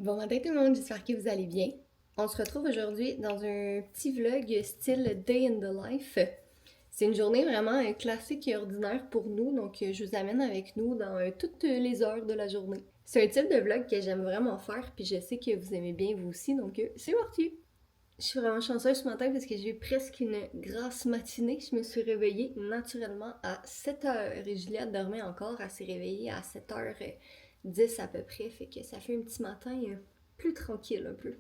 Bon matin tout le monde, j'espère que vous allez bien. On se retrouve aujourd'hui dans un petit vlog style Day in the Life. C'est une journée vraiment classique et ordinaire pour nous, donc je vous amène avec nous dans toutes les heures de la journée. C'est un type de vlog que j'aime vraiment faire, puis je sais que vous aimez bien vous aussi, donc c'est parti! Je suis vraiment chanceuse ce matin parce que j'ai eu presque une grasse matinée. Je me suis réveillée naturellement à 7h et Juliette dormait encore. Elle s'est réveillée à 7h10 à peu près. Fait que ça fait un petit matin plus tranquille un peu.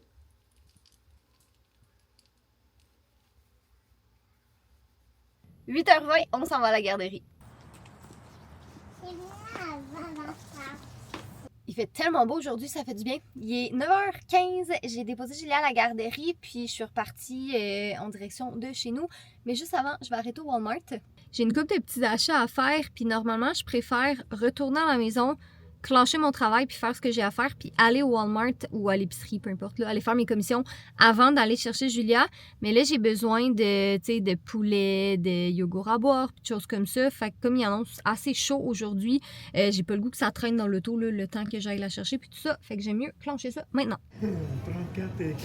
8h20, on s'en va à la garderie. Il fait tellement beau aujourd'hui, ça fait du bien. Il est 9h15, j'ai déposé Julia à la garderie, puis je suis repartie en direction de chez nous. Mais juste avant, je vais arrêter au Walmart. J'ai une couple de petits achats à faire, puis normalement, je préfère retourner à la maison, clencher mon travail, puis faire ce que j'ai à faire, puis aller au Walmart ou à l'épicerie, peu importe, là, aller faire mes commissions avant d'aller chercher Julia. Mais là, j'ai besoin de poulet, de yogourt à boire, puis de choses comme ça. Fait que comme il annonce assez chaud aujourd'hui, j'ai pas le goût que ça traîne dans l'auto le temps que j'aille la chercher, puis tout ça. Fait que j'aime mieux clencher ça maintenant. 34 et 43.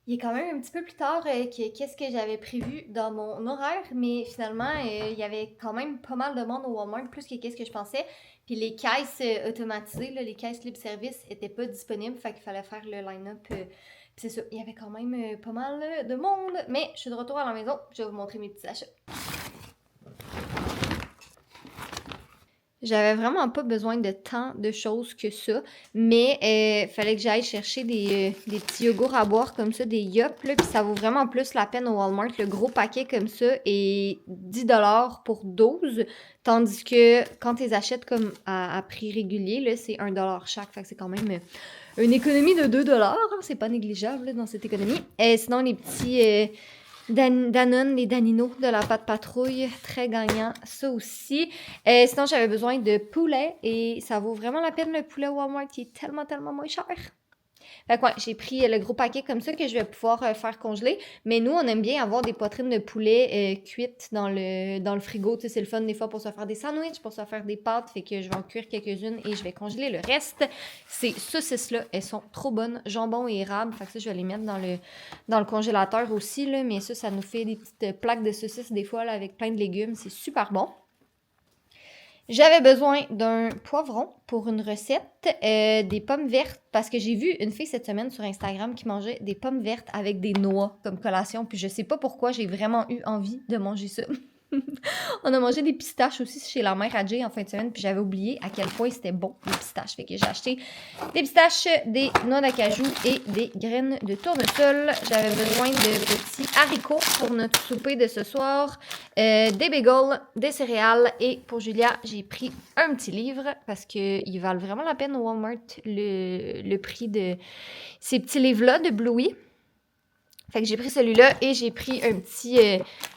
Il est quand même un petit peu plus tard que qu'est-ce que j'avais prévu dans mon horaire, mais finalement, il y avait quand même pas mal de monde au Walmart, plus que qu'est-ce que je pensais. Puis les caisses automatisées, là, les caisses libre-service, étaient pas disponibles, fait qu'il fallait faire le line-up. Puis c'est ça, il y avait quand même pas mal de monde, mais je suis de retour à la maison, je vais vous montrer mes petits achats. J'avais vraiment pas besoin de tant de choses que ça, mais fallait que j'aille chercher des petits yogourts à boire comme ça, des Yop, là, puis ça vaut vraiment plus la peine au Walmart. Le gros paquet comme ça est 10$ pour 12, tandis que quand tu les achètes comme à prix régulier, là, c'est 1$ chaque, fait que c'est quand même une économie de 2$, hein, c'est pas négligeable là, dans cette économie. Et sinon, les petits Danone, les Danino de la pâte patrouille, très gagnant, ça aussi. Sinon, j'avais besoin de poulet et ça vaut vraiment la peine le poulet Walmart qui est tellement, tellement moins cher. Fait que ouais, j'ai pris le gros paquet comme ça que je vais pouvoir faire congeler. Mais nous, on aime bien avoir des poitrines de poulet cuites dans le frigo. Tu sais, c'est le fun des fois pour se faire des sandwichs, pour se faire des pâtes. Fait que je vais en cuire quelques-unes et je vais congeler le reste. Ces saucisses-là, elles sont trop bonnes. Jambon et érable. Fait que ça, je vais les mettre dans le congélateur aussi. Là. Mais ça nous fait des petites plaques de saucisses des fois là, avec plein de légumes. C'est super bon. J'avais besoin d'un poivron pour une recette, des pommes vertes, parce que j'ai vu une fille cette semaine sur Instagram qui mangeait des pommes vertes avec des noix comme collation, puis je sais pas pourquoi j'ai vraiment eu envie de manger ça. On a mangé des pistaches aussi chez la mère à Jay en fin de semaine, puis j'avais oublié à quel point c'était bon, les pistaches. Fait que j'ai acheté des pistaches, des noix d'acajou et des graines de tournesol. J'avais besoin de petits haricots pour notre souper de ce soir, des bagels, des céréales, et pour Julia, j'ai pris un petit livre parce qu'ils valent vraiment la peine au Walmart, le prix de ces petits livres-là de Bluey. Fait que j'ai pris celui-là et j'ai pris un petit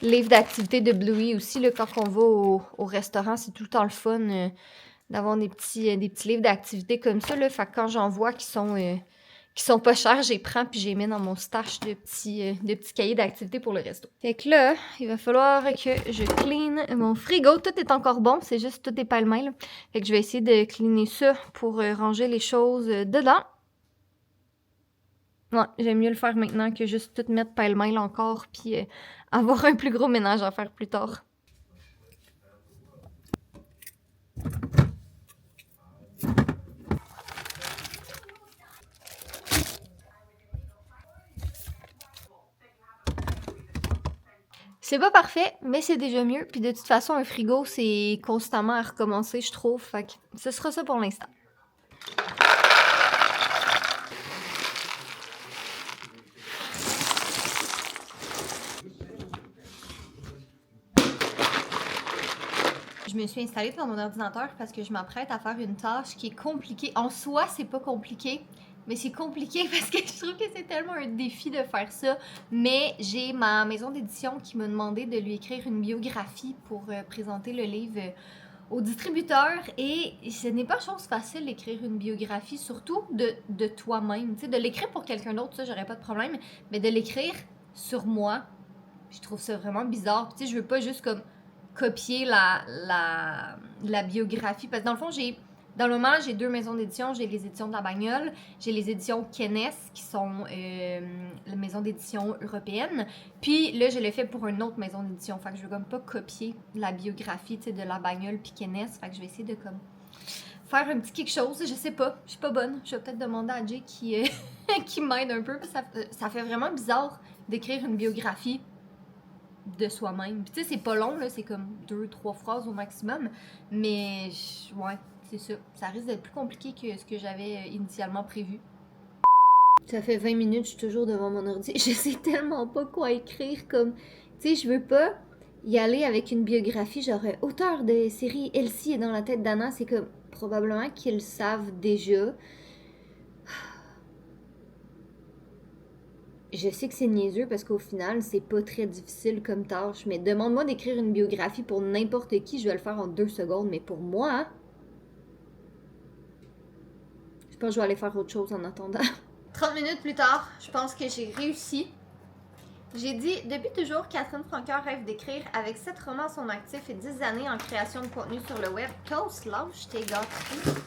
livre d'activité de Bluey aussi. Là, quand on va au restaurant, c'est tout le temps le fun d'avoir des petits livres d'activité comme ça. Là. Fait que quand j'en vois qui sont pas chers, j'y prends puis j'ai mis dans mon stash de petits cahiers d'activité pour le resto. Fait que là, il va falloir que je clean mon frigo. Tout est encore bon, c'est juste tout est pêle-mêle. Fait que je vais essayer de cleaner ça pour ranger les choses dedans. Ouais, j'aime mieux le faire maintenant que juste tout mettre pêle-mêle encore puis avoir un plus gros ménage à faire plus tard. C'est pas parfait, mais c'est déjà mieux. Puis de toute façon, un frigo, c'est constamment à recommencer, je trouve. Fait que ce sera ça pour l'instant. Je me suis installée devant mon ordinateur parce que je m'apprête à faire une tâche qui est compliquée. En soi, c'est pas compliqué, mais c'est compliqué parce que je trouve que c'est tellement un défi de faire ça. Mais j'ai ma maison d'édition qui m'a demandé de lui écrire une biographie pour présenter le livre au distributeur. Et ce n'est pas chose facile d'écrire une biographie, surtout de toi-même. Tu sais, de l'écrire pour quelqu'un d'autre, ça, j'aurais pas de problème. Mais de l'écrire sur moi, je trouve ça vraiment bizarre. Tu sais, je veux pas juste comme copier la biographie. Parce que dans le fond, dans le moment, j'ai 2 maisons d'édition. J'ai les éditions de la Bagnole, j'ai les éditions Kennes, qui sont la maison d'édition européenne. Puis là, je l'ai fait pour une autre maison d'édition. Fait que je veux comme pas copier la biographie, tu sais, de la Bagnole puis Kennes. Fait que je vais essayer de comme faire un petit quelque chose. Je sais pas, je suis pas bonne. Je vais peut-être demander à Jay qui, qui m'aide un peu. Puis ça fait vraiment bizarre d'écrire une biographie de soi-même. Puis tu sais, c'est pas long, là, c'est comme 2-3 phrases au maximum. Mais ouais, c'est ça. Ça risque d'être plus compliqué que ce que j'avais initialement prévu. Ça fait 20 minutes, je suis toujours devant mon ordi. Je sais tellement pas quoi écrire comme... Tu sais, je veux pas y aller avec une biographie genre auteur de série Elsie est dans la tête d'Anna. C'est comme probablement qu'ils le savent déjà. Je sais que c'est niaiseux parce qu'au final, c'est pas très difficile comme tâche, mais demande-moi d'écrire une biographie pour n'importe qui, je vais le faire en 2 secondes, mais pour moi, je pense que je vais aller faire autre chose en attendant. 30 minutes plus tard, je pense que j'ai réussi. J'ai dit, depuis toujours, Catherine Francoeur rêve d'écrire avec 7 romans à son actif et 10 années en création de contenu sur le web. Toast, lâche tes gâteries.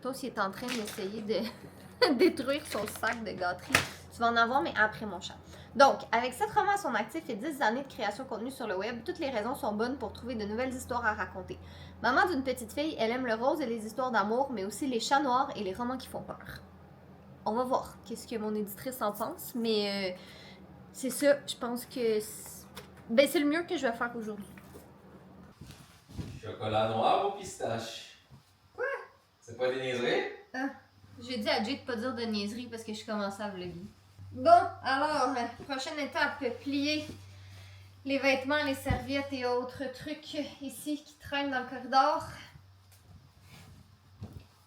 Toast, il est en train d'essayer de détruire son sac de gâteries. Tu vas en avoir, mais après mon chat. Donc, avec 7 romans à son actif et 10 années de création de contenu sur le web, toutes les raisons sont bonnes pour trouver de nouvelles histoires à raconter. Maman d'une petite fille, elle aime le rose et les histoires d'amour, mais aussi les chats noirs et les romans qui font peur. On va voir qu'est-ce que mon éditrice en pense, mais c'est ça, je pense que c'est le mieux que je vais faire aujourd'hui. Chocolat noir ou pistache? Quoi? C'est pas des niaiseries? J'ai dit à Jay de pas dire de niaiserie parce que je commençais à vlogger. Bon, alors, prochaine étape, plier les vêtements, les serviettes et autres trucs ici qui traînent dans le corridor.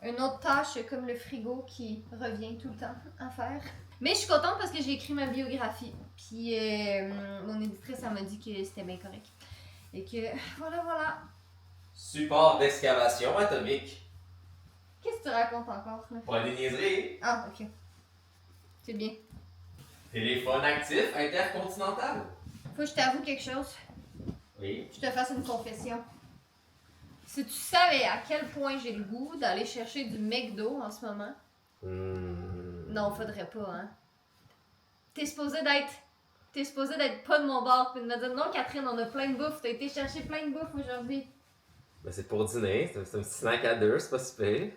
Une autre tâche comme le frigo qui revient tout le temps à faire. Mais je suis contente parce que j'ai écrit ma biographie. Puis mon éditrice, elle m'a dit que c'était bien correct. Et que voilà. Support d'excavation atomique. Qu'est-ce que tu racontes encore là? Pas des niaiseries. Ah, ok. C'est bien. Téléphone actif intercontinental. Faut que je t'avoue quelque chose. Oui. Je te fasse une confession. Si tu savais à quel point j'ai le goût d'aller chercher du McDo en ce moment. Non, faudrait pas, hein. T'es supposé d'être pas de mon bord puis de me dire non, Catherine, on a plein de bouffe. T'as été chercher plein de bouffe aujourd'hui. Ben c'est pour dîner, c'est un petit snack à 2, c'est pas super.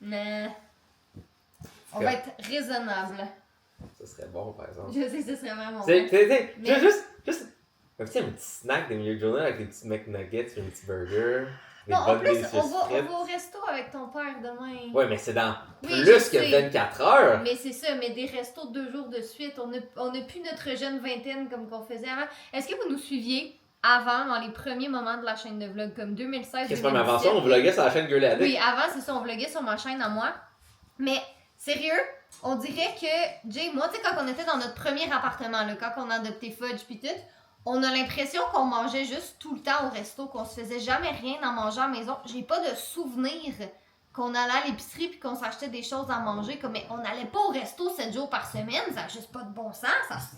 Mais on va être raisonnable. Ça serait bon par exemple. Je sais que ce serait vraiment bon. C'est Mais- juste un petit snack de milieu de journée avec des petits McNuggets, un petit burger. Des Non, en bonnes plus, délicieuses on frites. va au resto avec ton père demain. Ouais, mais c'est dans Oui, je plus sais. que 24 heures. Mais c'est ça, mais des restos 2 jours de suite. On a plus notre jeune vingtaine comme qu'on faisait avant. Est-ce que vous nous suiviez avant, dans les premiers moments de la chaîne de vlog, comme 2016, Qu'est-ce qu'on avant ça, on vloguait sur la chaîne Girly Addict. Oui, avant, c'est ça, on vloguait sur ma chaîne à moi. Mais, sérieux, on dirait que, Jay, moi, tu sais, quand on était dans notre premier appartement, là, quand on a adopté Fudge pis tout, on a l'impression qu'on mangeait juste tout le temps au resto, qu'on se faisait jamais rien en mangeant à la maison. J'ai pas de souvenir qu'on allait à l'épicerie puis qu'on s'achetait des choses à manger. Comme, mais on n'allait pas au resto 7 jours par semaine, ça n'a juste pas de bon sens,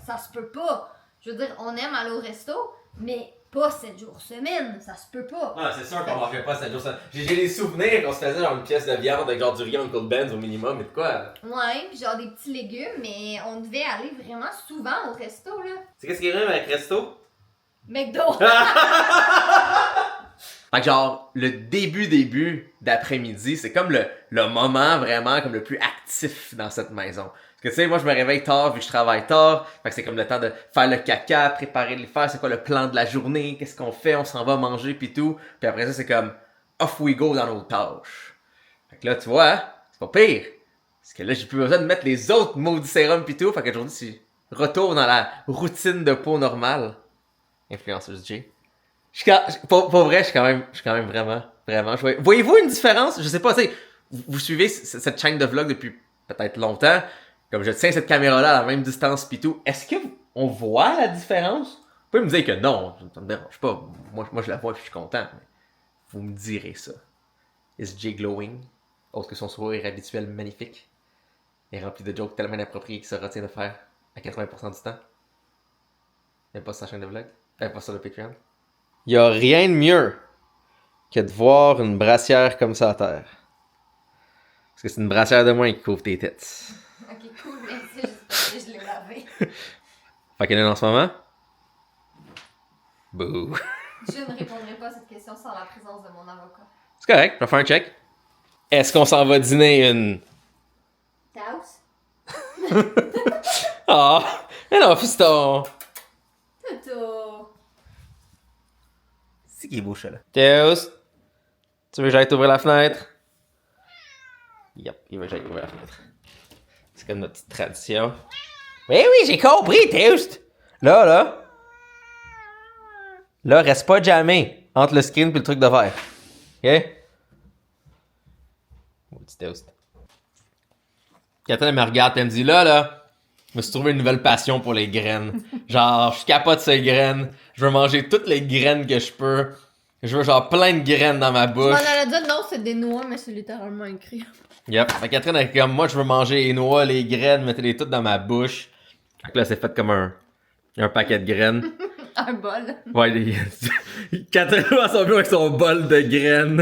ça se peut pas. Je veux dire, on aime aller au resto, mais pas 7 jours semaine, ça se peut pas. Non, c'est sûr qu'on mangeait pas 7 jours semaine. J'ai des souvenirs qu'on se faisait genre une pièce de viande avec genre du riz en Uncle Ben's au minimum et de quoi. Ouais, puis genre des petits légumes, mais on devait aller vraiment souvent au resto, là. C'est qu'est-ce qui est même avec resto? McDo! Fait que genre, le début d'après-midi, c'est comme le moment vraiment comme le plus actif dans cette maison. Parce que tu sais, moi je me réveille tard vu que je travaille tard. Fait que c'est comme le temps de faire le caca, préparer les faire, c'est quoi le plan de la journée, qu'est-ce qu'on fait, on s'en va manger pis tout. Puis après ça, c'est comme off we go dans nos tâches. Fait que là, tu vois, c'est pas pire. Parce que là, j'ai plus besoin de mettre les autres maudits sérums pis tout. Fait qu'aujourd'hui, c'est retour dans la routine de peau normale. Influenceuse J. Pour vrai, je suis quand même vraiment joyeux. Voyez-vous une différence? Je sais pas, tu sais, vous suivez cette chaîne de vlog depuis peut-être longtemps. Comme je tiens cette caméra-là à la même distance pis tout. Est-ce que on voit la différence? Vous pouvez me dire que non, ça me dérange pas. Moi je la vois et je suis content. Mais vous me direz ça. Is Jay glowing? Autre que son sourire habituel magnifique. Et rempli de jokes tellement inappropriés qu'il se retient de faire à 80% du temps. Même pas sur sa chaîne de vlog. Pas sur le Patreon. y a rien de mieux que de voir une brassière comme ça à terre. Parce que c'est une brassière de moins qui couvre tes têtes. Ok, cool, merci, juste parce que je l'ai lavé. Fait qu'elle est en ce moment? Bouh. Je ne répondrai pas à cette question sans la présence de mon avocat. C'est correct, je vais faire un check. Est-ce qu'on s'en va dîner une... Taos? Ah! Mais non, fiston! Toto! C'est qui est beau, là. Théos! Tu veux que j'aille t'ouvrir la fenêtre? Yep, il veut que j'aille ouvrir la fenêtre. C'est comme notre petite tradition. Oui, j'ai compris, Théos! Là. Là, reste pas jamais entre le screen et le truc de verre. OK? Petit Théos. Catherine, elle me regarde, elle me dit là, je me suis trouvé une nouvelle passion pour les graines. Genre, je capote ces graines. Je veux manger toutes les graines que je peux. Je veux genre plein de graines dans ma Je bouche. m'en allais dire non, c'est des noix, mais c'est littéralement écrit. Yep. Fait que Catherine, elle est comme, moi, je veux manger les noix, les graines, mettez-les toutes dans ma bouche. Fait que là, c'est fait comme un paquet de graines. Un bol. Ouais, Catherine va son bureau avec son bol de graines.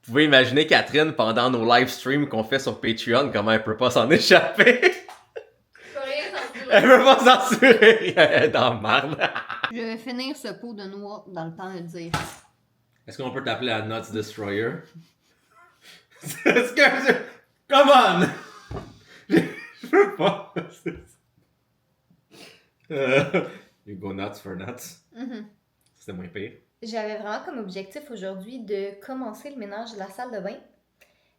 Vous pouvez imaginer Catherine pendant nos live streams qu'on fait sur Patreon, comment elle peut pas s'en échapper. Je peux rien censurer. Elle peut pas censurer. Elle est dans le marde. Je vais finir ce pot de noix dans le temps de le dire. Est-ce qu'on peut t'appeler la Nuts Destroyer? Est-ce que... Come on! Je peux pas. You go nuts for nuts. C'était moins pire. J'avais vraiment comme objectif aujourd'hui de commencer le ménage de la salle de bain.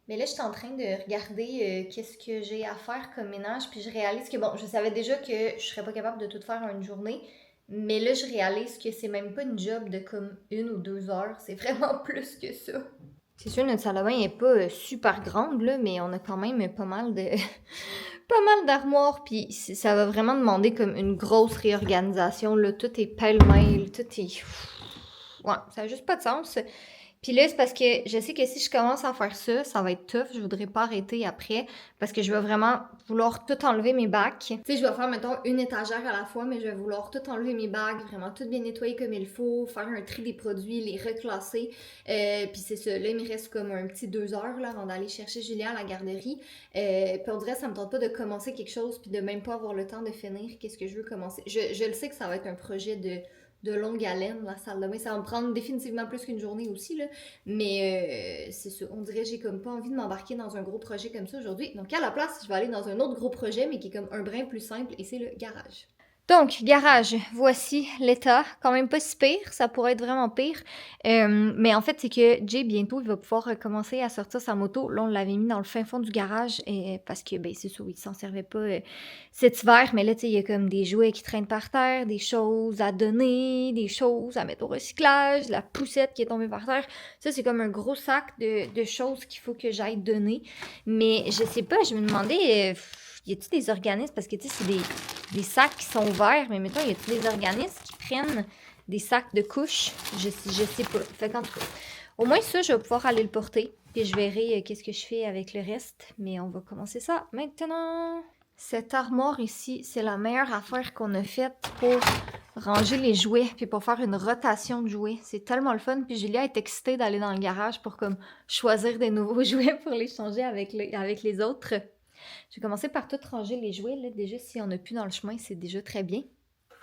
Mais là, je suis en train de regarder qu'est-ce que j'ai à faire comme ménage. Puis je réalise que, bon, je savais déjà que je serais pas capable de tout faire en une journée. Mais là, je réalise que c'est même pas une job de comme 1 ou 2 heures. C'est vraiment plus que ça. C'est sûr, notre salle de bain n'est pas super grande, là, mais on a quand même pas mal de... pas mal d'armoires. Puis ça va vraiment demander comme une grosse réorganisation, là. Tout est pêle-mêle, tout est... Ouais, ça n'a juste pas de sens. Puis là, c'est parce que je sais que si je commence à faire ça, ça va être tough. Je voudrais pas arrêter après parce que je vais vraiment vouloir tout enlever mes bacs. Tu sais, je vais faire, mettons, une étagère à la fois, mais je vais vouloir tout enlever mes bacs, vraiment tout bien nettoyer comme il faut, faire un tri des produits, les reclasser. Puis c'est ça, là, il me reste comme un petit 2 heures là, avant d'aller chercher Julia à la garderie. Puis on dirait, ça me tente pas de commencer quelque chose puis de même pas avoir le temps de finir qu'est-ce que je veux commencer. Je le sais que ça va être un projet de longue haleine, la salle de bain. Ça va me prendre définitivement plus qu'une journée aussi, là. Mais c'est ça. On dirait que j'ai comme pas envie de m'embarquer dans un gros projet comme ça aujourd'hui. Donc à la place, je vais aller dans un autre gros projet, mais qui est comme un brin plus simple, et c'est le garage. Donc, garage, voici l'état. Quand même pas si pire, ça pourrait être vraiment pire. Mais en fait, c'est que Jay, bientôt, il va pouvoir commencer à sortir sa moto. Là, on l'avait mis dans le fin fond du garage parce que, ben, c'est sûr, il s'en servait pas cet hiver. Mais là, tu sais, il y a comme des jouets qui traînent par terre, des choses à donner, des choses à mettre au recyclage, la poussette qui est tombée par terre. Ça, c'est comme un gros sac de choses qu'il faut que j'aille donner. Mais je sais pas, je me demandais... y a-t-il des organismes, parce que tu sais, c'est des sacs qui sont ouverts, mais mettons, y a-t-il des organismes qui prennent des sacs de couches? Je sais pas. Fait qu'en tout cas, au moins ça, je vais pouvoir aller le porter, puis je verrai qu'est-ce que je fais avec le reste, mais on va commencer ça maintenant. Cette armoire ici, c'est la meilleure affaire qu'on a faite pour ranger les jouets, puis pour faire une rotation de jouets. C'est tellement le fun, puis Julia est excitée d'aller dans le garage pour comme choisir des nouveaux jouets pour les changer avec les autres. Je vais commencer par tout ranger les jouets. Là. Déjà, si on n'a plus dans le chemin, c'est déjà très bien.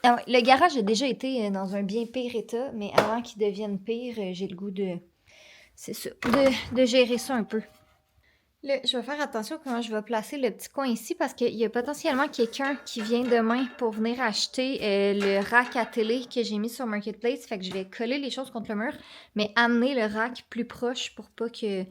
Ah ouais, le garage a déjà été dans un bien pire état, mais avant qu'il devienne pire, j'ai le goût de... C'est ça, de gérer ça un peu. Là, je vais faire attention à comment je vais placer le petit coin ici parce qu'il y a potentiellement quelqu'un qui vient demain pour venir acheter le rack à télé que j'ai mis sur Marketplace. Fait que je vais coller les choses contre le mur, mais amener le rack plus proche pour pas que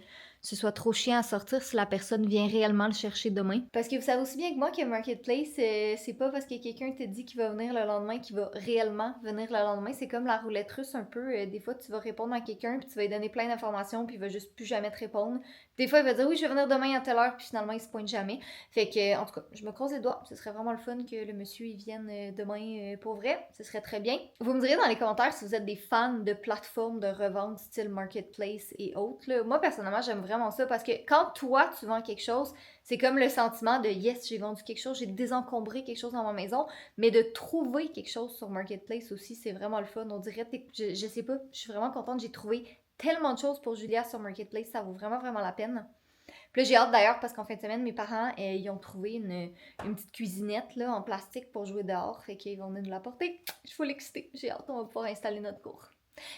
ce soit trop chiant à sortir si la personne vient réellement le chercher demain. Parce que vous savez aussi bien que moi que Marketplace, c'est pas parce que quelqu'un te dit qu'il va venir le lendemain qu'il va réellement venir le lendemain. C'est comme la roulette russe un peu. Des fois, tu vas répondre à quelqu'un puis tu vas lui donner plein d'informations puis il va juste plus jamais te répondre. Des fois, il va dire oui, je vais venir demain à telle heure puis finalement, il se pointe jamais. Fait que, en tout cas, je me croise les doigts. Ce serait vraiment le fun que le monsieur il vienne demain pour vrai. Ce serait très bien. Vous me direz dans les commentaires si vous êtes des fans de plateformes de revente style Marketplace et autres. Là. Moi, personnellement, j'aime vraiment ça. Parce que quand toi, tu vends quelque chose, c'est comme le sentiment de « yes, j'ai vendu quelque chose, j'ai désencombré quelque chose dans ma maison », mais de trouver quelque chose sur Marketplace aussi, c'est vraiment le fun. On dirait, je sais pas, je suis vraiment contente, j'ai trouvé tellement de choses pour Julia sur Marketplace, ça vaut vraiment, vraiment la peine. Puis là, j'ai hâte d'ailleurs parce qu'en fin de semaine, mes parents, ils ont trouvé une petite cuisinette là, en plastique pour jouer dehors. Fait qu'ils vont venir nous l'apporter. Je suis full excitée. J'ai hâte, on va pouvoir installer notre cour.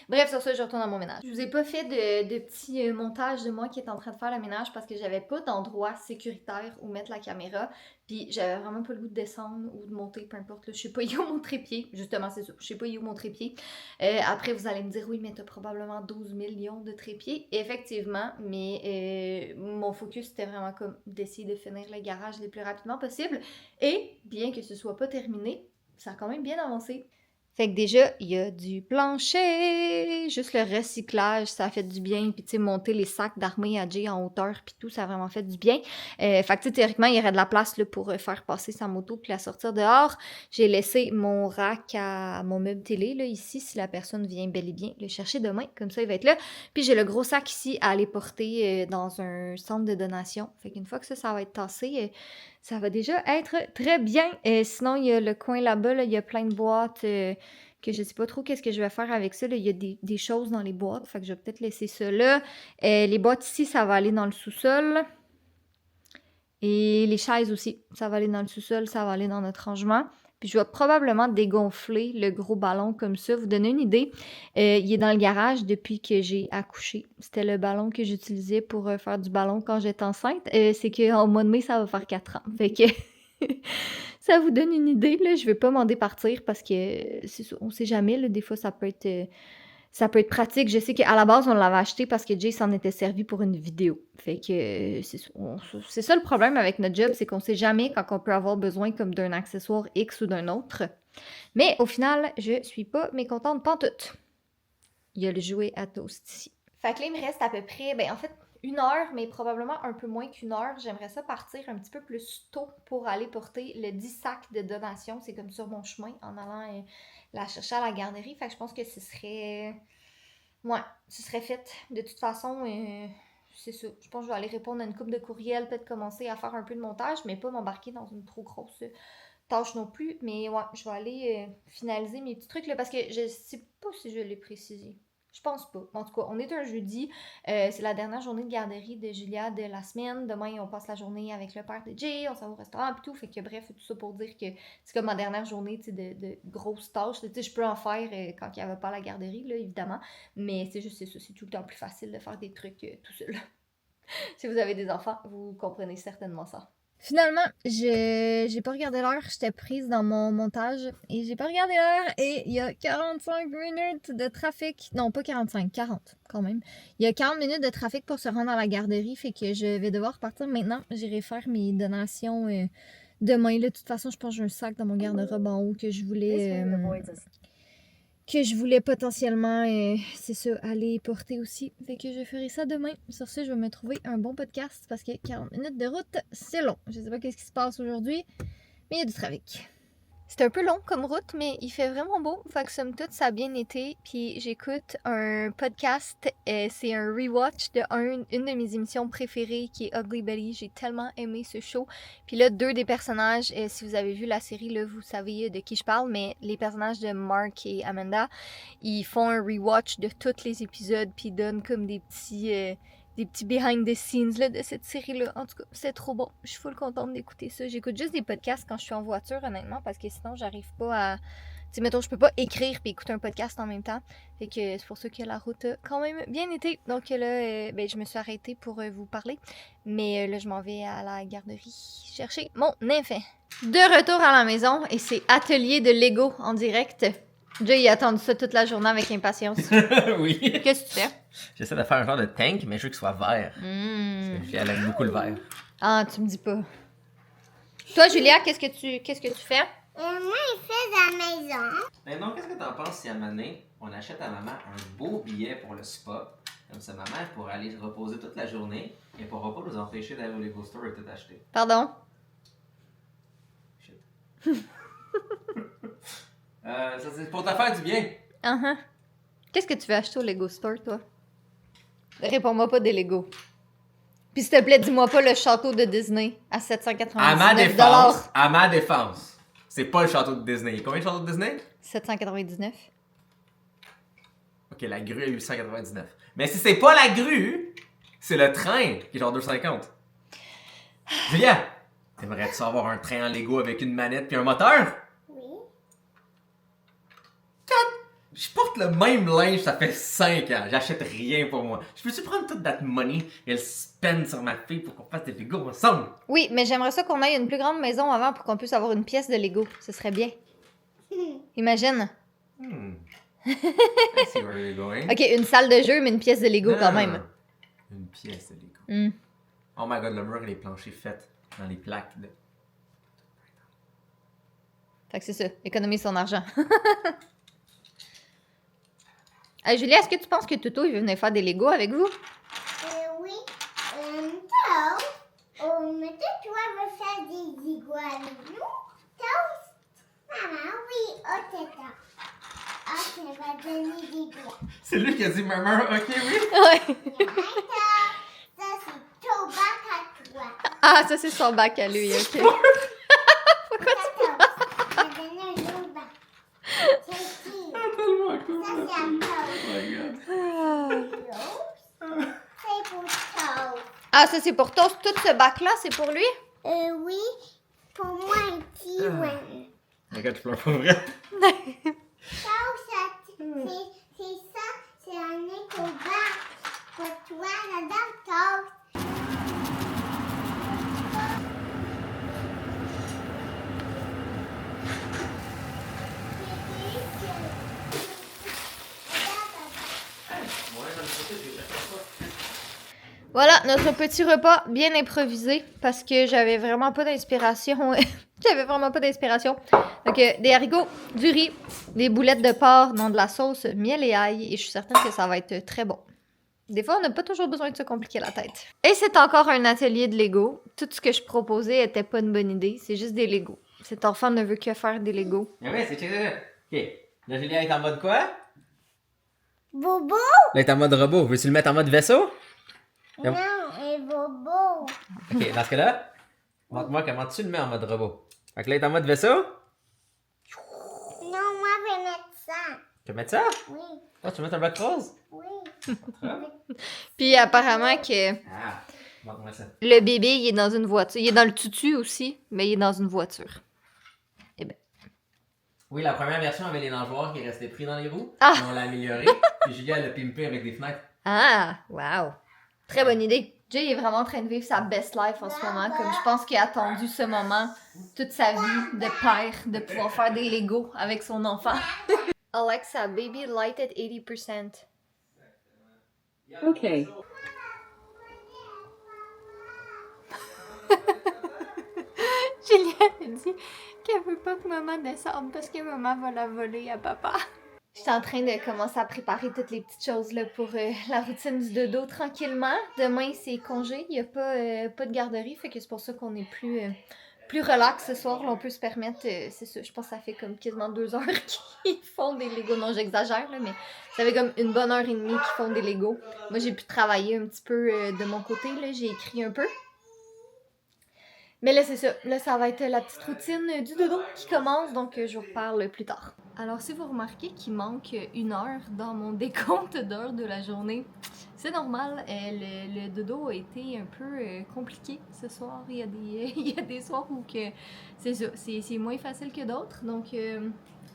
Bref, sur ça, je retourne à mon ménage. Je vous ai pas fait de petits montages de moi qui est en train de faire le ménage parce que j'avais pas d'endroit sécuritaire où mettre la caméra. Puis j'avais vraiment pas le goût de descendre ou de monter, peu importe. Là. Je sais pas où mon trépied. Justement, c'est ça. Je sais pas où mon trépied. Après, vous allez me dire, oui, mais t'as probablement 12 millions de trépieds. Effectivement, mais mon focus, c'était vraiment comme d'essayer de finir le garage le plus rapidement possible. Et bien que ce soit pas terminé, ça a quand même bien avancé. Fait que déjà, il y a du plancher, juste le recyclage, ça a fait du bien. Puis tu sais, monter les sacs d'armée à Jay en hauteur, puis tout, ça a vraiment fait du bien. Fait que tu sais, théoriquement, il y aurait de la place là, pour faire passer sa moto puis la sortir dehors. J'ai laissé mon rack à mon meuble télé, là, ici, si la personne vient bel et bien le chercher demain. Comme ça, il va être là. Puis j'ai le gros sac ici à aller porter dans un centre de donation. Fait qu'une fois que ça va être tassé... ça va déjà être très bien. Sinon, il y a le coin là-bas, là, il y a plein de boîtes que je sais pas trop qu'est-ce que je vais faire avec ça. Là. Il y a des choses dans les boîtes, fait que je vais peut-être laisser ça là. Les boîtes ici, ça va aller dans le sous-sol. Et les chaises aussi, ça va aller dans le sous-sol, ça va aller dans notre rangement. Puis je vais probablement dégonfler le gros ballon comme ça. Vous donner une idée, il est dans le garage depuis que j'ai accouché. C'était le ballon que j'utilisais pour faire du ballon quand j'étais enceinte. C'est qu'en mois de mai, ça va faire 4 ans. Fait que ça vous donne une idée. Là. Je vais pas m'en départir parce que on sait jamais. Là, des fois, ça peut être pratique. Je sais qu'à la base, on l'avait acheté parce que Jay s'en était servi pour une vidéo. Fait que c'est ça le problème avec notre job, c'est qu'on sait jamais quand on peut avoir besoin comme d'un accessoire X ou d'un autre. Mais au final, je suis pas mécontente pantoute. Il y a le jouet à toast ici. Fait que là, il me reste à peu près, en fait, 1 heure, mais probablement un peu moins qu'1 heure. J'aimerais ça partir un petit peu plus tôt pour aller porter le 10 sacs de donation. C'est comme sur mon chemin en allant la chercher à la garderie. Fait que je pense que ce serait... Ouais, ce serait fait. De toute façon, c'est ça. Je pense que je vais aller répondre à une couple de courriels, peut-être commencer à faire un peu de montage, mais pas m'embarquer dans une trop grosse tâche non plus. Mais ouais, je vais aller finaliser mes petits trucs là parce que je sais pas si je l'ai précisé. Je pense pas. En tout cas, on est un jeudi. C'est la dernière journée de garderie de Julia de la semaine. Demain, on passe la journée avec le père de Jay. On s'en va au restaurant et tout. Fait que bref, tout ça pour dire que c'est comme ma dernière journée de grosses tâches. Tu sais, je peux en faire quand il n'y avait pas la garderie, là, évidemment. Mais c'est juste ça. C'est tout le temps plus facile de faire des trucs tout seul. Si vous avez des enfants, vous comprenez certainement ça. Finalement, j'ai pas regardé l'heure, j'étais prise dans mon montage et j'ai pas regardé l'heure et il y a 45 minutes de trafic. Non, pas 45, 40 quand même. Il y a 40 minutes de trafic pour se rendre à la garderie, fait que je vais devoir partir maintenant. J'irai faire mes donations demain. Là, de toute façon, je pense que j'ai un sac dans mon garde-robe en haut que je voulais potentiellement, c'est ça, aller porter aussi. Fait que je ferai ça demain. Sur ce, je vais me trouver un bon podcast parce que 40 minutes de route, c'est long. Je sais pas qu'est-ce qui se passe aujourd'hui, mais il y a du trafic. C'est un peu long comme route, mais il fait vraiment beau. Fait que somme toute, ça a bien été. Puis j'écoute un podcast. C'est un rewatch de une de mes émissions préférées qui est Ugly Betty. J'ai tellement aimé ce show. Puis là, 2 des personnages, si vous avez vu la série, là, vous savez de qui je parle, mais les personnages de Mark et Amanda, ils font un rewatch de tous les épisodes. Puis ils donnent comme des petits behind the scenes là, de cette série-là. En tout cas, c'est trop bon. Je suis full contente d'écouter ça. J'écoute juste des podcasts quand je suis en voiture, honnêtement, parce que sinon, j'arrive pas à... Tu sais, mettons, je peux pas écrire puis écouter un podcast en même temps. Fait que c'est pour ça que la route a quand même bien été. Donc là, je me suis arrêtée pour vous parler. Mais là, je m'en vais à la garderie chercher mon enfant. De retour à la maison, et c'est atelier de Lego en direct. Jay, il a attendu ça toute la journée avec impatience. Oui. Qu'est-ce que tu fais? J'essaie de faire un genre de tank, mais je veux qu'il soit vert. Parce que elle aime beaucoup le vert. Ah, tu me dis pas. Toi, Julia, qu'est-ce que tu fais? Moi, il fait la maison. Mais donc, qu'est-ce que t'en penses si à un moment donné, on achète à maman un beau billet pour le spa? Comme ça, maman pourra aller se reposer toute la journée et pourra pas nous empêcher d'aller au Lego Store et tout acheter. Pardon? Shit. Ça, c'est pour te faire du bien. Qu'est-ce que tu veux acheter au Lego Store, toi? Réponds-moi pas des Lego. Puis s'il te plaît, dis-moi pas le château de Disney à 799 À ma défense, c'est pas le château de Disney. Combien de châteaux de Disney? 799. Ok, la grue est 899. Mais si c'est pas la grue, c'est le train qui est genre 250. Julia, t'aimerais-tu avoir un train en Lego avec une manette puis un moteur? Oui. Je porte le même linge, ça fait 5 ans. J'achète rien pour moi. Je peux-tu prendre toute that money et le spend sur ma fille pour qu'on fasse des Lego ensemble? Oui, mais j'aimerais ça qu'on aille une plus grande maison avant pour qu'on puisse avoir une pièce de Lego. Ce serait bien. Imagine. I see where you're going. Ok, une salle de jeu, mais une pièce de Lego quand même. Une pièce de Lego. Hmm. Oh my god, le mur et les planchers faits dans les plaques de... Fait que c'est ça, économiser son argent. Hey, Julie, est-ce que tu penses que Toto il veut venir faire des Legos avec vous? Oui. Mais toi veux faire des Legos avec nous? Maman, oui, tata. Tu vas donner des billes. C'est lui qui a dit maman, ok oui? Ouais. Ça, c'est ton bac à toi. Ah, ça c'est son bac à lui, ok. Tata, je vais donner un autre bac. C'est qui? Tellement cool. Ça, c'est à toi. Oh my god. C'est pour toi. Ah, ça c'est pour Toast. Tout ce bac-là, c'est pour lui? Oui, pour moi, un petit ouais. Regarde, tu pleures pas vrai. C'est ça, c'est un éco-bac. Pour toi, là-dedans, Toast. Voilà, notre petit repas bien improvisé parce que j'avais vraiment pas d'inspiration. J'avais vraiment pas d'inspiration. Donc, des haricots, du riz, des boulettes de porc dans de la sauce miel et ail. Et je suis certaine que ça va être très bon. Des fois, on n'a pas toujours besoin de se compliquer la tête. Et c'est encore un atelier de Lego. Tout ce que je proposais était pas une bonne idée. C'est juste des Lego. Cet enfant ne veut que faire des Lego. Mais ouais, c'est check ça. Ok. Là, Julia est en mode quoi? Bobo? Là, est en mode robot. Veux-tu le mettre en mode vaisseau? Non, et Bobo. Ok, dans ce cas-là, montre-moi comment tu le mets en mode robot. Fait que là, il est en mode vaisseau. Non, moi, je vais mettre ça. Tu veux mettre ça? Oui, Oh, tu veux mettre un bloc rose? oui. Puis apparemment que Ah, montre-moi ça. le bébé, il est dans une voiture. Il est dans le tutu aussi, mais il est dans une voiture. Eh ben. Oui, la première version avait les nageoires qui restaient pris dans les roues. Ah! Mais on l'a amélioré. Puis Julia, elle l'a pimpé avec des fenêtres. Ah, wow. Très bonne idée. Jay est vraiment en train de vivre sa best life en ce moment. Comme je pense qu'il a attendu ce moment toute sa vie de père, de pouvoir faire des Legos avec son enfant. Alexa, baby light at 80%. Okay. Juliette a dit qu'elle veut pas que maman descende parce que maman va la voler à papa. J'étais en train de commencer à préparer toutes les petites choses là, pour la routine du dodo tranquillement. Demain, c'est congé, il n'y a pas de garderie, fait que c'est pour ça qu'on est plus relax ce soir. Là, on peut se permettre, c'est ça, je pense que ça fait comme quasiment 2 heures qu'ils font des Legos. Non, j'exagère, là, mais ça fait comme une bonne heure et demie qu'ils font des Legos. Moi, j'ai pu travailler un petit peu de mon côté, là, j'ai écrit un peu. Mais là, c'est ça. Là, ça va être la petite routine du dodo qui commence, donc je vous reparle plus tard. Alors, si vous remarquez qu'il manque 1 heure dans mon décompte d'heures de la journée, c'est normal. Le dodo a été un peu compliqué ce soir. Il y a des soirs où que c'est ça, c'est moins facile que d'autres. Donc,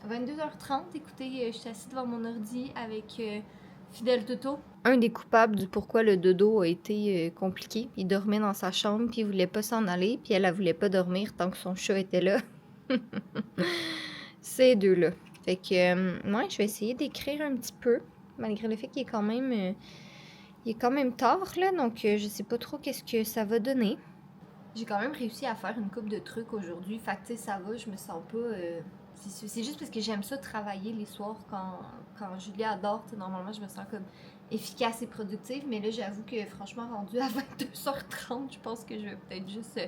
22h30, écoutez, je suis assise devant mon ordi avec Fidèle Toto. Un des coupables du pourquoi le dodo a été compliqué. Il dormait dans sa chambre, puis il voulait pas s'en aller, puis elle voulait pas dormir tant que son chat était là. Ces deux-là. Fait que, moi, je vais essayer d'écrire un petit peu, malgré le fait qu'il est quand même tard, là, donc je sais pas trop qu'est-ce que ça va donner. J'ai quand même réussi à faire une couple de trucs aujourd'hui, fait que, tu sais, ça va, je me sens pas... c'est juste parce que j'aime ça travailler les soirs quand Julia dort, normalement, je me sens comme efficace et productive, mais là, j'avoue que, franchement, rendu à 22h30, je pense que je vais peut-être juste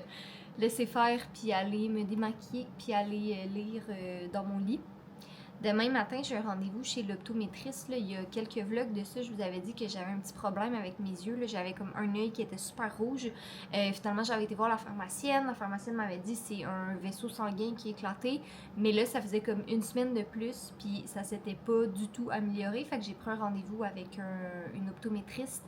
laisser faire, puis aller me démaquiller, puis aller lire dans mon lit. Demain matin, j'ai un rendez-vous chez l'optométriste. Là. Il y a quelques vlogs de ça, je vous avais dit que j'avais un petit problème avec mes yeux. Là. J'avais comme un œil qui était super rouge. Finalement, j'avais été voir la pharmacienne. La pharmacienne m'avait dit que c'est un vaisseau sanguin qui est éclaté. Mais là, ça faisait comme une semaine de plus, puis ça s'était pas du tout amélioré. Fait que j'ai pris un rendez-vous avec une optométriste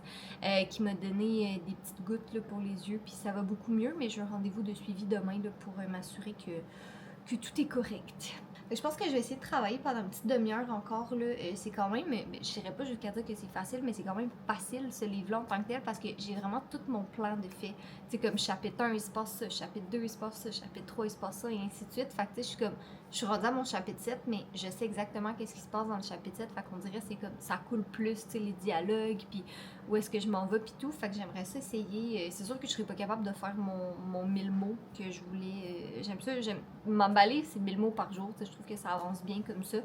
qui m'a donné des petites gouttes là, pour les yeux. Puis ça va beaucoup mieux, mais j'ai un rendez-vous de suivi demain là, pour m'assurer que tout est correct. Je pense que je vais essayer de travailler pendant une petite demi-heure encore. Là. C'est quand même, je dirais pas jusqu'à dire que c'est facile, mais c'est quand même facile ce livre-là en tant que tel parce que j'ai vraiment tout mon plan de fait. Tu sais, comme chapitre 1, il se passe ça, chapitre 2, il se passe ça, chapitre 3, il se passe ça, et ainsi de suite. Fait que tu sais, je suis rendue à mon chapitre 7, mais je sais exactement qu'est-ce qui se passe dans le chapitre 7. Fait qu'on dirait que c'est comme, ça coule plus, tu sais, les dialogues, puis où est-ce que je m'en vais, puis tout. Fait que j'aimerais ça essayer. C'est sûr que je serais pas capable de faire mon 1000 mots que je voulais. J'aime ça, j'aime m'emballer, c'est 1000 mots par jour. Je trouve que ça avance bien comme ça.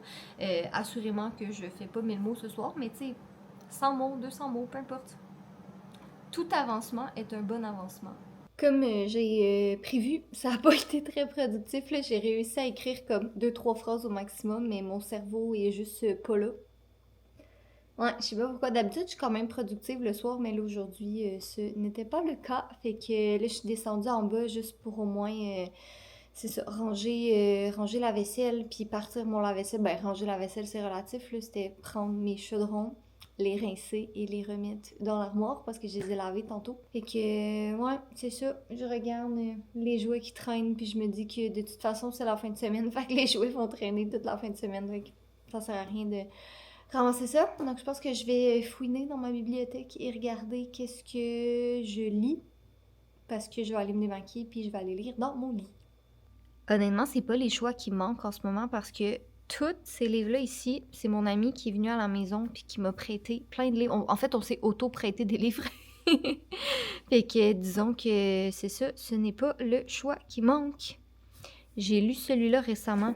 Assurément que je fais pas 1000 mots ce soir, mais tu sais, 100 mots, 200 mots, peu importe. Tout avancement est un bon avancement. Comme j'ai prévu, ça n'a pas été très productif. Là. J'ai réussi à écrire comme 2-3 phrases au maximum, mais mon cerveau est juste pas là. Ouais, je sais pas pourquoi. D'habitude, je suis quand même productive le soir, mais là, aujourd'hui, ce n'était pas le cas. Fait que là, je suis descendue en bas juste pour au moins, c'est ça, ranger la vaisselle, puis partir mon lave-vaisselle. Ben, ranger la vaisselle, c'est relatif, là. C'était prendre mes chaudrons, les rincer et les remettre dans l'armoire parce que je les ai lavés tantôt. Fait que, ouais, c'est ça. Je regarde les jouets qui traînent, puis je me dis que de toute façon, c'est la fin de semaine. Fait que les jouets vont traîner toute la fin de semaine. Fait que ça sert à rien de ramasser ça. Donc, je pense que je vais fouiner dans ma bibliothèque et regarder qu'est-ce que je lis. Parce que je vais aller me démaquiller puis je vais aller lire dans mon lit. Honnêtement, c'est pas les choix qui manquent en ce moment parce que tous ces livres-là ici, c'est mon ami qui est venu à la maison puis qui m'a prêté plein de livres. En fait, on s'est auto-prêté des livres. Fait que disons que c'est ça, ce n'est pas le choix qui manque. J'ai lu celui-là récemment.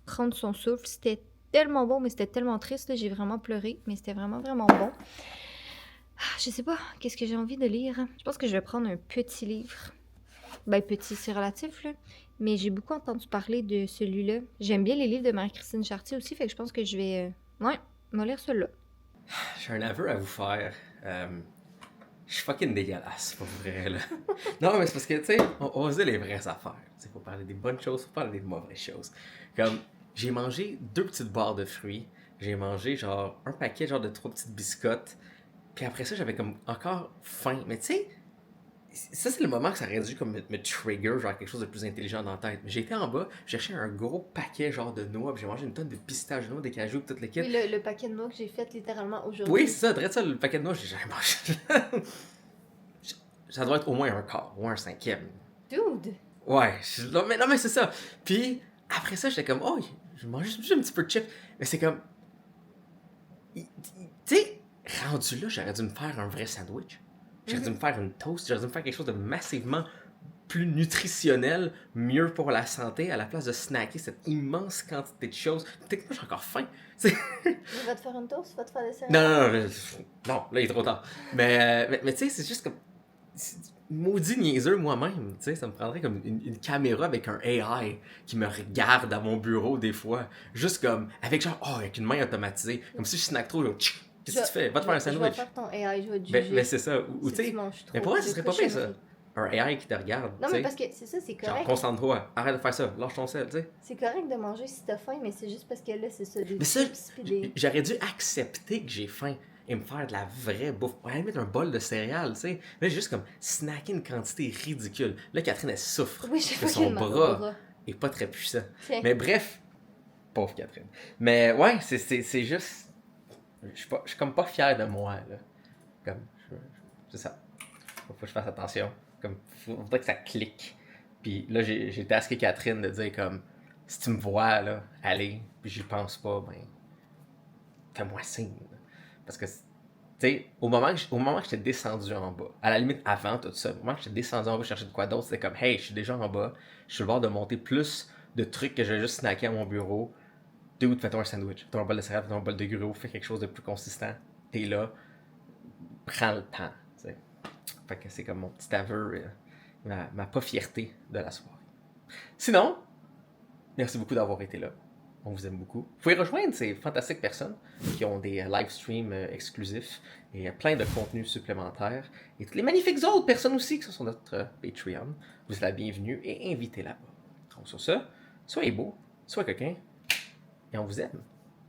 Prendre son souffle, c'était tellement bon, mais c'était tellement triste. Là. J'ai vraiment pleuré, mais c'était vraiment, vraiment bon. Je sais pas, qu'est-ce que j'ai envie de lire? Je pense que je vais prendre un petit livre. Ben, petit, c'est relatif, là. Mais j'ai beaucoup entendu parler de celui-là. J'aime bien les livres de Marie-Christine Chartier aussi, fait que je pense que je vais... Ouais, me lire celui-là. J'ai un aveu à vous faire. Je suis fucking dégueulasse, pour vrai, là. Non, mais c'est parce que, tu sais, on se dit les vraies affaires. Il faut parler des bonnes choses, faut parler des mauvaises choses. Comme, j'ai mangé 2 petites barres de fruits. J'ai mangé, genre, un paquet, genre, de 3 petites biscottes. Puis après ça, j'avais comme encore faim. Mais tu sais, ça, c'est le moment que ça aurait dû comme me trigger, genre quelque chose de plus intelligent dans la tête. Mais j'ai été en bas, j'ai cherché un gros paquet genre de noix, puis j'ai mangé une tonne de pistaches de noix, des cajous, toute l'équipe. Oui, le paquet de noix que j'ai fait littéralement aujourd'hui. Oui, c'est ça, direct ça, le paquet de noix, j'ai jamais mangé. Ça doit être au moins un quart, ou un cinquième. Dude! Ouais, non, mais c'est ça. Puis après ça, j'étais comme, oh, je mange juste un petit peu de chips. Mais c'est comme, tu sais, rendu là, j'aurais dû me faire un vrai sandwich. J'aurais dû me faire une toast, j'aurais dû me faire quelque chose de massivement plus nutritionnel, mieux pour la santé, à la place de snacker cette immense quantité de choses. Techniquement, j'ai encore faim. Tu vas te faire une toast? Tu vas te faire des céréales? Non, là, il est trop tard. Mais tu sais, c'est juste comme... maudit niaiseux moi-même, tu sais, ça me prendrait comme une caméra avec un AI qui me regarde à mon bureau des fois, juste comme, avec genre, avec une main automatisée, comme si je snack trop, genre, qu'est-ce que tu fais? Va te faire un sandwich. Je vais faire ton AI, je vais te juger. Mais c'est ça, ou tu sais, mais pour moi, ce serait pas pire ça. Un AI qui te regarde, non, mais parce que c'est ça, c'est correct. Genre, concentre-toi, arrête de faire ça, lâche ton sel, tu sais. C'est correct de manger si t'as faim, mais c'est juste parce que là, c'est ça, des mais ça, chips pis des... j'aurais dû accepter que j'ai faim et me faire de la vraie bouffe. À la limite, un bol de céréales, tu sais. Mais juste comme snacker une quantité ridicule. Là, Catherine, elle souffre. Oui, je que son bras est pas très puissant. Tiens. Mais bref, pauvre Catherine. Mais ouais, c'est juste... Je suis comme pas fier de moi, là. Comme, c'est ça. Faut que je fasse attention. Comme, faudrait que ça clique. Puis là, j'ai tasqué Catherine de dire comme, si tu me vois, là, aller, puis j'y pense pas, ben, fais-moi signe. Parce que, tu sais, au moment que j'étais descendu en bas, à la limite avant tout ça, au moment que j'étais descendu en bas chercher de quoi d'autre, c'était comme, hey, je suis déjà en bas, je suis le bord de monter plus de trucs que je vais juste snacker à mon bureau. Dude, fais-toi un sandwich, fais-toi un bol de céréales, fais-toi un bol de gruau, fais quelque chose de plus consistant. T'es là, prends le temps, tu sais. Fait que c'est comme mon petit aveu, ma pas fierté de la soirée. Sinon, merci beaucoup d'avoir été là. On vous aime beaucoup. Vous pouvez rejoindre ces fantastiques personnes qui ont des live streams exclusifs et plein de contenus supplémentaires. Et toutes les magnifiques autres personnes aussi qui sont sur notre Patreon. Vous êtes la bienvenue et invitez là-bas. Donc sur ce, soyez beaux, soyez coquins et on vous aime.